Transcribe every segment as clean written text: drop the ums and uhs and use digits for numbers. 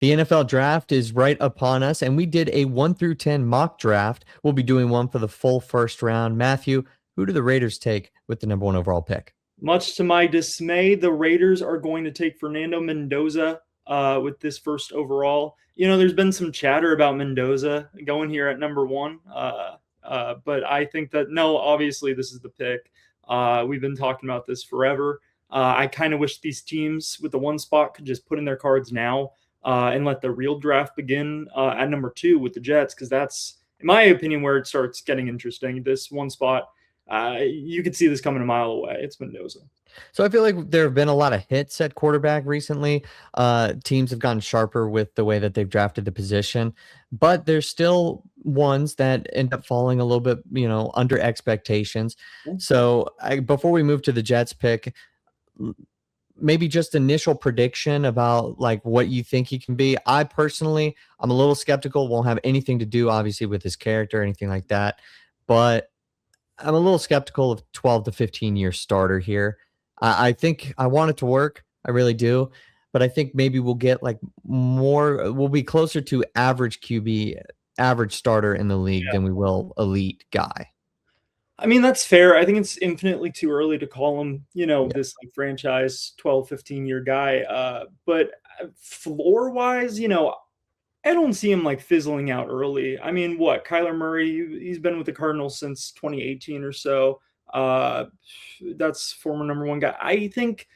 The NFL draft is right upon us, and we did a 1 through 10 mock draft. We'll be doing one for the full first round. Matthew, who do the Raiders take with the number one overall pick? Much to my dismay, the Raiders are going to take Fernando Mendoza with this first overall. There's been some chatter about Mendoza going here at number one, but I think that no, obviously this is the pick. We've been talking about this forever. I kind of wish these teams with the one spot could just put in their cards now and let the real draft begin at number two with the Jets, because that's, in my opinion, where it starts getting interesting. This one spot, you could see this coming a mile away. It's Mendoza. So I feel like there have been a lot of hits at quarterback recently. Teams have gotten sharper with the way that they've drafted the position, but there's still ones that end up falling a little bit, under expectations. So before we move to the Jets pick, maybe just initial prediction about like what you think he can be. I'm a little skeptical. Won't have anything to do obviously with his character or anything like that, but I'm a little skeptical of 12 to 15 year starter here. I think I want it to work. I really do. But I think maybe we'll get we'll be closer to average QB, average starter in the league than we will elite guy. I mean, that's fair. I think it's infinitely too early to call him, this franchise 12, 15-year guy. But floor wise, I don't see him fizzling out early. I mean, what? Kyler Murray, he's been with the Cardinals since 2018 or so. That's former number one guy. I think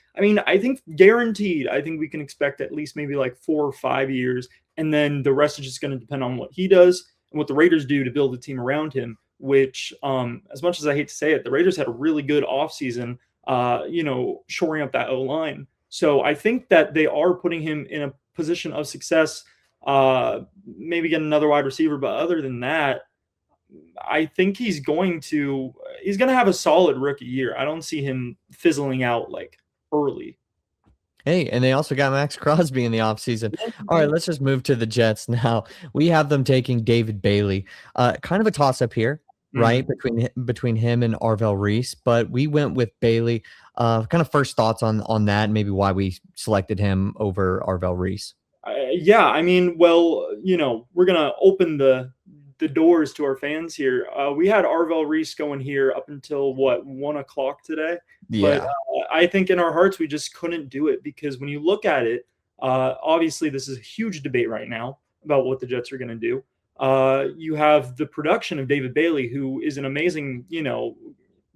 guaranteed, I think we can expect at least maybe 4 or 5 years. And then the rest is just going to depend on what he does and what the Raiders do to build a team around him, which, as much as I hate to say it, the Raiders had a really good offseason, shoring up that O-line. So I think that they are putting him in a position of success, maybe get another wide receiver. But other than that, I think he's going to have a solid rookie year. I don't see him fizzling out early. Hey, and they also got Max Crosby in the offseason. All right, let's just move to the Jets now. We have them taking David Bailey. Kind of a toss-up here, right, between him and Arvell Reese, but we went with Bailey. Kind of first thoughts on that, and maybe why we selected him over Arvell Reese. Yeah, I mean, well, we're going to open the doors to our fans here. We had Arvell Reese going here up until 1 o'clock today. Yeah. But I think in our hearts, we just couldn't do it because when you look at it, obviously this is a huge debate right now about what the Jets are going to do. You have the production of David Bailey, who is an amazing,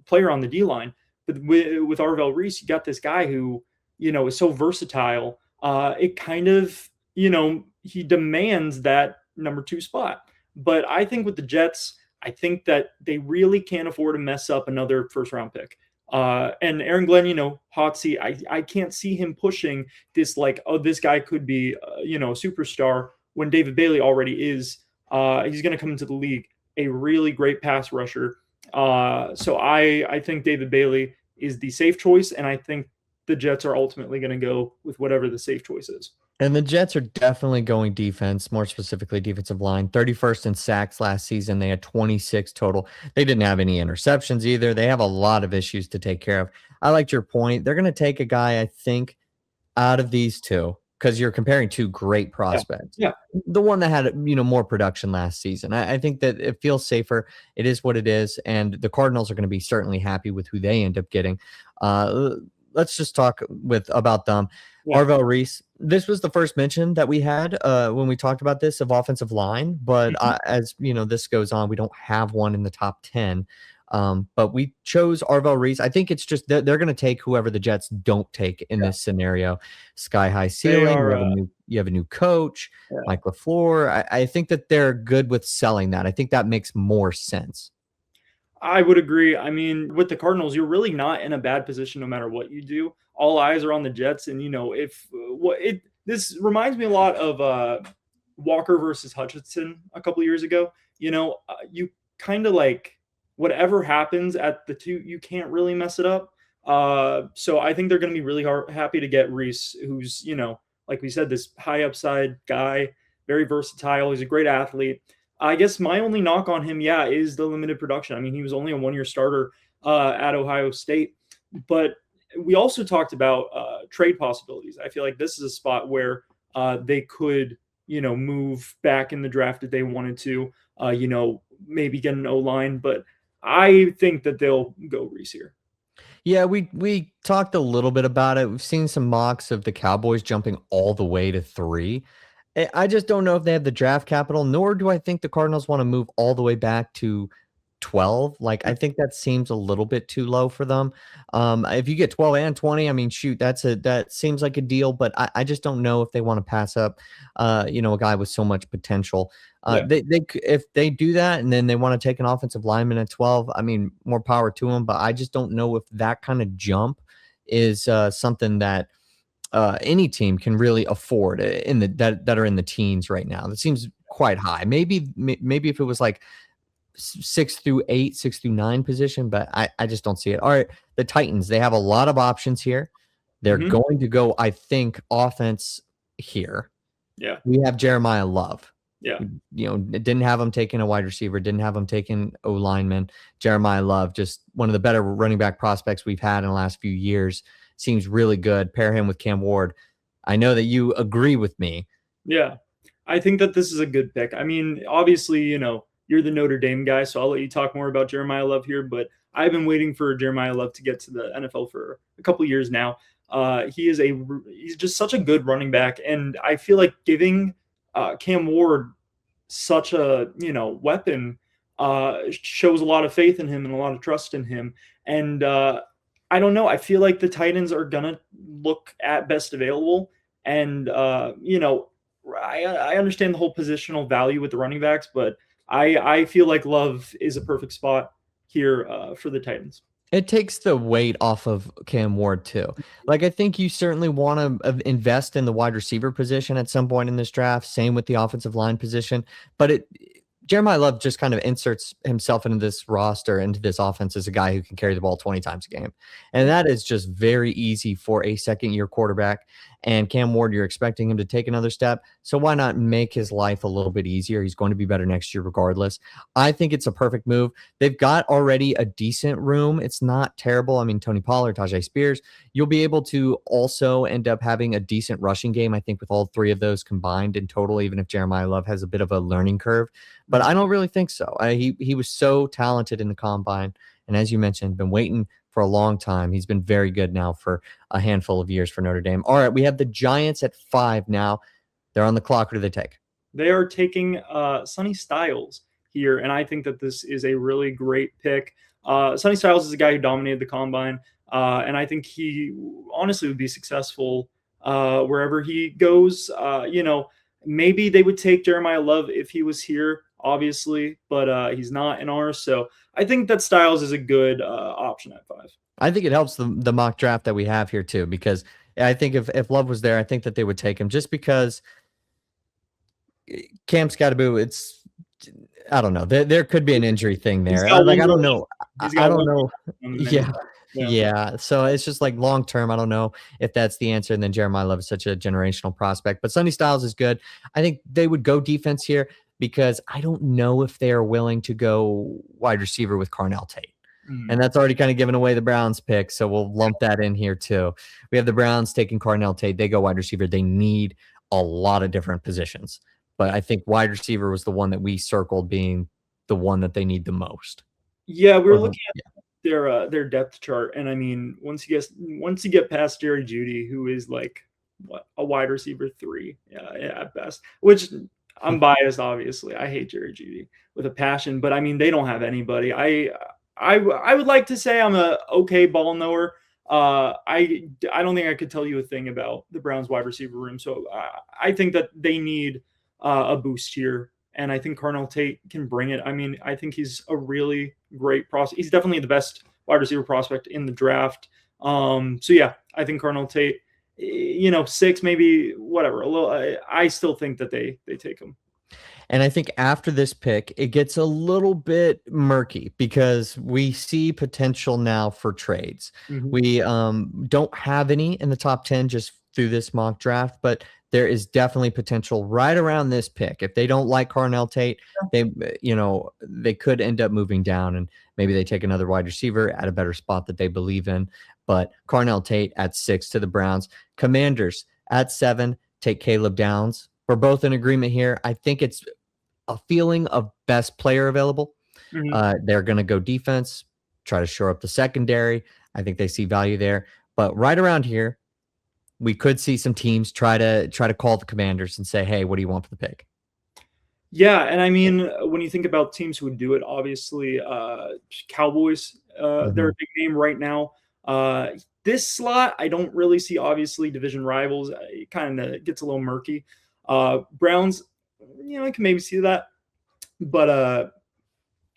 player on the D-line. But with Arvell Reese, you got this guy who, is so versatile. It kind of, he demands that number two spot. But I think with the Jets, I think that they really can't afford to mess up another first-round pick. And Aaron Glenn, hot seat. I can't see him pushing this this guy could be, a superstar when David Bailey already is. He's going to come into the league a really great pass rusher. So I think David Bailey is the safe choice, and I think the Jets are ultimately going to go with whatever the safe choice is. And the Jets are definitely going defense, more specifically defensive line. 31st in sacks last season. They had 26 total. They didn't have any interceptions either. They have a lot of issues to take care of. I liked your point. They're going to take a guy, I think, out of these two, because you're comparing two great prospects. Yeah. The one that had, more production last season. I think that it feels safer. It is what it is. And the Cardinals are going to be certainly happy with who they end up getting. Let's just talk about them. Yeah. Arvell Reese. This was the first mention that we had when we talked about this of offensive line, but as this goes on, we don't have one in the top 10. But we chose Arvell Reese. I think it's just they're going to take whoever the Jets don't take in this scenario. Sky high ceiling. You have a new coach, Mike LaFleur. I think that they're good with selling that. I think that makes more sense. I would agree. I mean, with the Cardinals, you're really not in a bad position no matter what you do. All eyes are on the Jets, and this reminds me a lot of Walker versus Hutchinson a couple of years ago. You kind of whatever happens at the two, you can't really mess it up. So I think they're going to be really happy to get Reese, who's like we said, this high upside guy, very versatile. He's a great athlete. I guess my only knock on him, is the limited production. I mean, he was only a one-year starter at Ohio State. But we also talked about trade possibilities. I feel like this is a spot where they could, move back in the draft if they wanted to, maybe get an O-line. But I think that they'll go Reese here. Yeah, we talked a little bit about it. We've seen some mocks of the Cowboys jumping all the way to 3. I just don't know if they have the draft capital, nor do I think the Cardinals want to move all the way back to 12. Like, I think that seems a little bit too low for them. If you get 12 and 20, I mean, shoot, that seems like a deal, but I just don't know if they want to pass up, a guy with so much potential. Yeah. If they do that and then they want to take an offensive lineman at 12, I mean, more power to them, but I just don't know if that kind of jump is something that any team can really afford in the that are in the teens right now. That seems quite high. Maybe if it was like 6 through 8, 6 through 9 position, but I just don't see it. All right, the Titans, they have a lot of options here. They're going to go, I think, offense here. Yeah. We have Jeremiyah Love. Yeah. Didn't have him taking a wide receiver, didn't have him taking O lineman. Jeremiyah Love, just one of the better running back prospects we've had in the last few years. Seems really good. Pair him with Cam Ward. I know that you agree with me. Yeah. I think that this is a good pick. I mean, obviously, you're the Notre Dame guy, so I'll let you talk more about Jeremiyah Love here, but I've been waiting for Jeremiyah Love to get to the NFL for a couple years now. He's just such a good running back, and I feel like giving Cam Ward such a weapon shows a lot of faith in him and a lot of trust in him. And I don't know. I feel like the Titans are gonna look at best available, and I understand the whole positional value with the running backs, but I feel like Love is a perfect spot here for the Titans. It takes the weight off of Cam Ward too. Like, I think you certainly want to invest in the wide receiver position at some point in this draft. Same with the offensive line position. But Jeremiyah Love just kind of inserts himself into this roster, into this offense as a guy who can carry the ball 20 times a game. And that is just very easy for a second-year quarterback. And Cam Ward, you're expecting him to take another step. So why not make his life a little bit easier? He's going to be better next year regardless. I think it's a perfect move. They've got already a decent room. It's not terrible. I mean, Tony Pollard, Tajay Spears. You'll be able to also end up having a decent rushing game, I think, with all 3 of those combined in total, even if Jeremiyah Love has a bit of a learning curve. But I don't really think so. He was so talented in the combine. And as you mentioned, been waiting for a long time. He's been very good now for a handful of years for Notre Dame. All right, we have the Giants at 5 now. They're on the clock. Who do they take? They are taking Sonny Styles here, and I think that this is a really great pick. Sonny Styles is a guy who dominated the combine, and I think he honestly would be successful wherever he goes. Maybe they would take Jeremiyah Love if he was here, obviously, but he's not in ours. So I think that Styles is a good option at 5. I think it helps the mock draft that we have here too, because I think if Love was there, I think that they would take him just because Cam Scattaboo, I don't know. There could be an injury thing there. I don't know. I don't know. Yeah. So it's just like long term, I don't know if that's the answer. And then Jeremiyah Love is such a generational prospect, but Sonny Styles is good. I think they would go defense here because I don't know if they are willing to go wide receiver with Carnell Tate. And that's already kind of given away the Browns pick. So we'll lump that in here too. We have the Browns taking Carnell Tate. They go wide receiver. They need a lot of different positions. But I think wide receiver was the one that we circled being the one that they need the most. Yeah, we were looking at their depth chart. And I mean, once you get past Jerry Jeudy, who is like a wide receiver 3, at best, which I'm biased, obviously. I hate Jerry Jeudy with a passion, but I mean, they don't have anybody. I would like to say I'm a okay ball knower. I don't think I could tell you a thing about the Browns wide receiver room. So I think that they need a boost here, and I think Carnell Tate can bring it. I mean, I think he's a really great prospect. He's definitely the best wide receiver prospect in the draft. So yeah, I think Carnell Tate, 6, maybe whatever. I still think that they take him. And I think after this pick, it gets a little bit murky because we see potential now for trades. We don't have any in the top 10 just through this mock draft, but there is definitely potential right around this pick. If they don't like Carnell Tate, they could end up moving down and maybe they take another wide receiver at a better spot that they believe in. But Carnell Tate at 6 to the Browns. Commanders at 7. take Caleb Downs. We're both in agreement here. I think it's a feeling of best player available. They're going to go defense, try to shore up the secondary. I think they see value there. But right around here, we could see some teams try to call the Commanders and say, "Hey, what do you want for the pick?" Yeah, and I mean, when you think about teams who would do it, obviously, Cowboys, they're a big name right now. This slot, I don't really see, obviously, division rivals. It kind of gets a little murky. Browns, I can maybe see that. But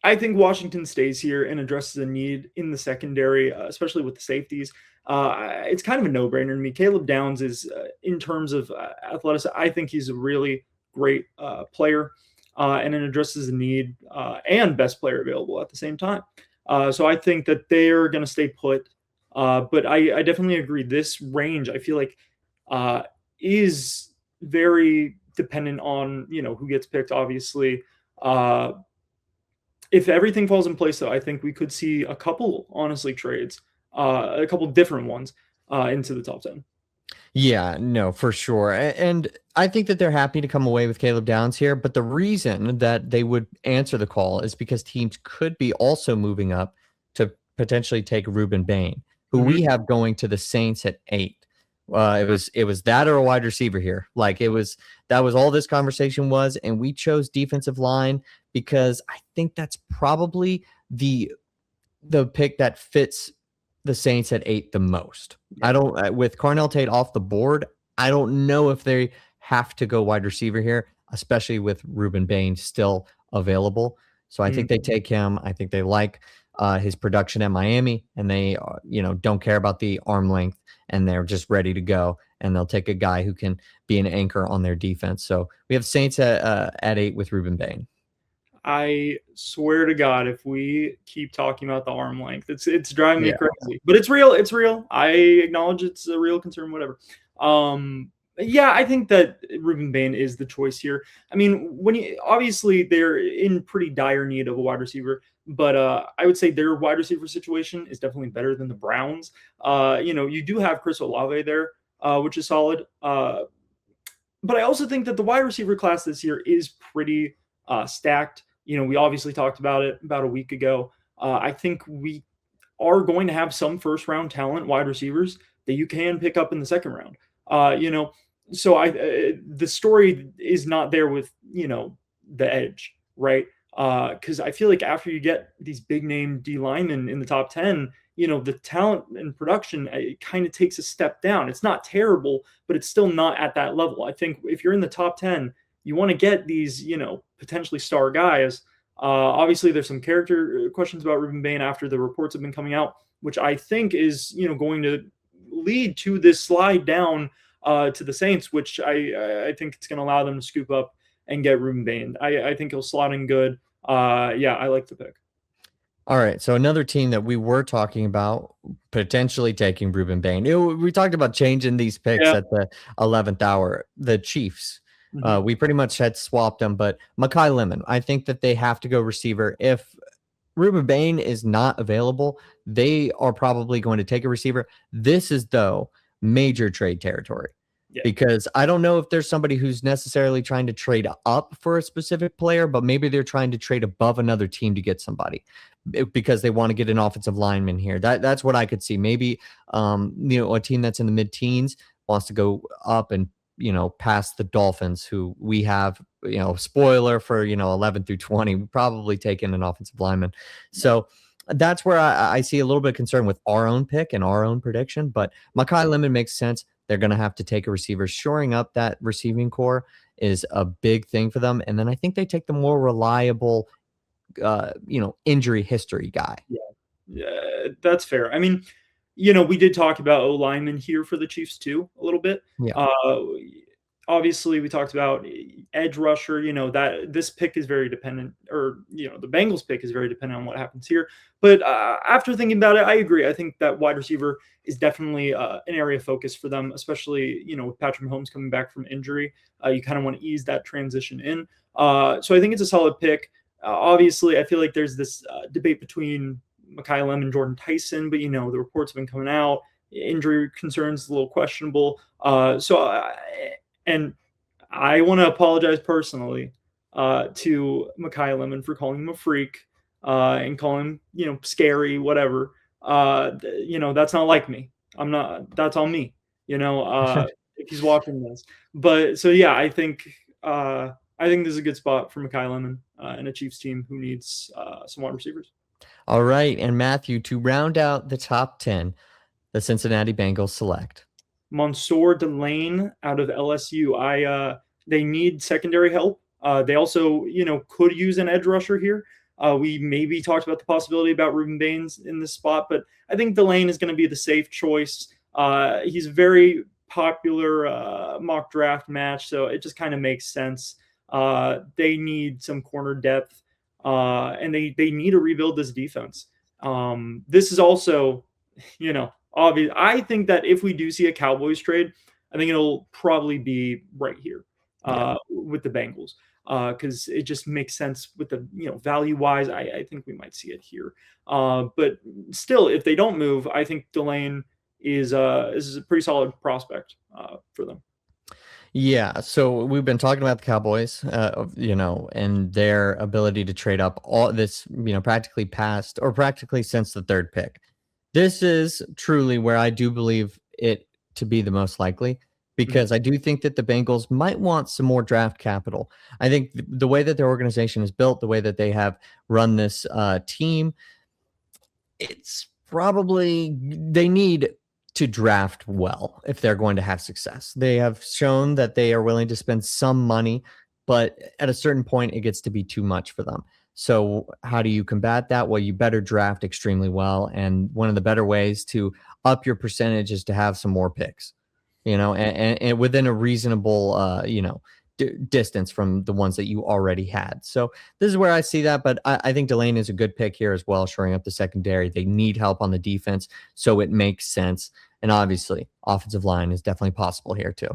I think Washington stays here and addresses a need in the secondary, especially with the safeties. It's kind of a no-brainer to me. Caleb Downs is, in terms of athleticism, I think he's a really great player, and it addresses the need and best player available at the same time. So I think that they're going to stay put. But I definitely agree. This range, I feel like, is very dependent on who gets picked. Obviously, if everything falls in place, though, I think we could see a couple, honestly, trades, a couple different ones into the top 10. Yeah, no, for sure. And I think that they're happy to come away with Caleb Downs here. But the reason that they would answer the call is because teams could be also moving up to potentially take Rueben Bain, who we have going to the Saints at 8. It was that or a wide receiver here. Like that was all this conversation was, and we chose defensive line because I think that's probably the pick that fits the Saints at 8 the most. Yeah. I don't with Carnell Tate off the board. I don't know if they have to go wide receiver here, especially with Rueben Bain still available. So I think they take him. I think they like his production at Miami, and they don't care about the arm length, and they're just ready to go. And they'll take a guy who can be an anchor on their defense. So we have Saints at 8 with Rueben Bain. I swear to God, if we keep talking about the arm length, it's driving me crazy. But it's real. It's real. I acknowledge it's a real concern. Whatever. Yeah, I think that Rueben Bain is the choice here. I mean, obviously they're in pretty dire need of a wide receiver, but I would say their wide receiver situation is definitely better than the Browns. You do have Chris Olave there, which is solid. But I also think that the wide receiver class this year is pretty stacked. We obviously talked about it about a week ago. I think we are going to have some first round talent wide receivers that you can pick up in the second round. So the story is not there with, the edge, right? Because I feel like after you get these big name D linemen in the top 10, the talent and production, it kind of takes a step down. It's not terrible, but it's still not at that level. I think if you're in the top 10, you want to get these, potentially star guys. Obviously, there's some character questions about Rueben Bain after the reports have been coming out, which I think is, going to lead to this slide down to the Saints, which I think it's going to allow them to scoop up and get Rueben Bain. I think he'll slot in good. Yeah, I like the pick. All right, so another team that we were talking about potentially taking Rueben Bain. We talked about changing these picks at the 11th hour. The Chiefs. We pretty much had swapped them, but Makai Lemon, I think that they have to go receiver. If Rueben Bain is not available, they are probably going to take a receiver. This is, though, major trade territory. Because I don't know if there's somebody who's necessarily trying to trade up for a specific player, but maybe they're trying to trade above another team to get somebody because they want to get an offensive lineman here. That's what I could see. Maybe, a team that's in the mid-teens wants to go up and, past the Dolphins, who we have, spoiler for, 11 through 20, we probably taken an offensive lineman. So that's where I see a little bit of concern with our own pick and our own prediction, but Makai Lemon makes sense. They're going to have to take a receiver. Shoring up that receiving core is a big thing for them. And then I think they take the more reliable, injury history guy. Yeah, that's fair. I mean, we did talk about O-lineman here for the Chiefs too, a little bit. Yeah. Obviously, we talked about edge rusher, that this pick is very dependent, or, the Bengals pick is very dependent on what happens here. But after thinking about it, I agree. I think that wide receiver is definitely an area of focus for them, especially, with Patrick Mahomes coming back from injury. You kind of want to ease that transition in. So I think it's a solid pick. Obviously, I feel like there's this debate between Makai Lemon and Jordan Tyson, but, the reports have been coming out. Injury concerns a little questionable. So And I want to apologize personally to Makai Lemon for calling him a freak and calling him, scary, whatever. That's not like me. I'm not. That's on me. If he's watching this. But so yeah, I think this is a good spot for Makai Lemon and a Chiefs team who needs some wide receivers. All right, and Matthew, to round out the top 10, the Cincinnati Bengals select Mansoor Delane out of LSU. They need secondary help. They also, could use an edge rusher here. We maybe talked about the possibility about Rueben Baines in this spot, but I think Delane is going to be the safe choice. He's very popular mock draft match, so it just kind of makes sense. They need some corner depth, and they need to rebuild this defense. This is also, obvious. I think that if we do see a Cowboys trade, I think it'll probably be right here with the Bengals because it just makes sense with the value wise. I think we might see it here, but still, if they don't move, I think Delane is a pretty solid prospect for them. Yeah, so we've been talking about the Cowboys, and their ability to trade up all this, practically past or practically since the third pick. This is truly where I do believe it to be the most likely because I do think that the Bengals might want some more draft capital. I think the way that their organization is built, the way that they have run this team, it's probably they need to draft well if they're going to have success. They have shown that they are willing to spend some money, but at a certain point, it gets to be too much for them. So how do you combat that? Well, you better draft extremely well. And one of the better ways to up your percentage is to have some more picks, and within a reasonable, distance from the ones that you already had. So this is where I see that. But I think Delane is a good pick here as well, shoring up the secondary. They need help on the defense, so it makes sense. And obviously, offensive line is definitely possible here too.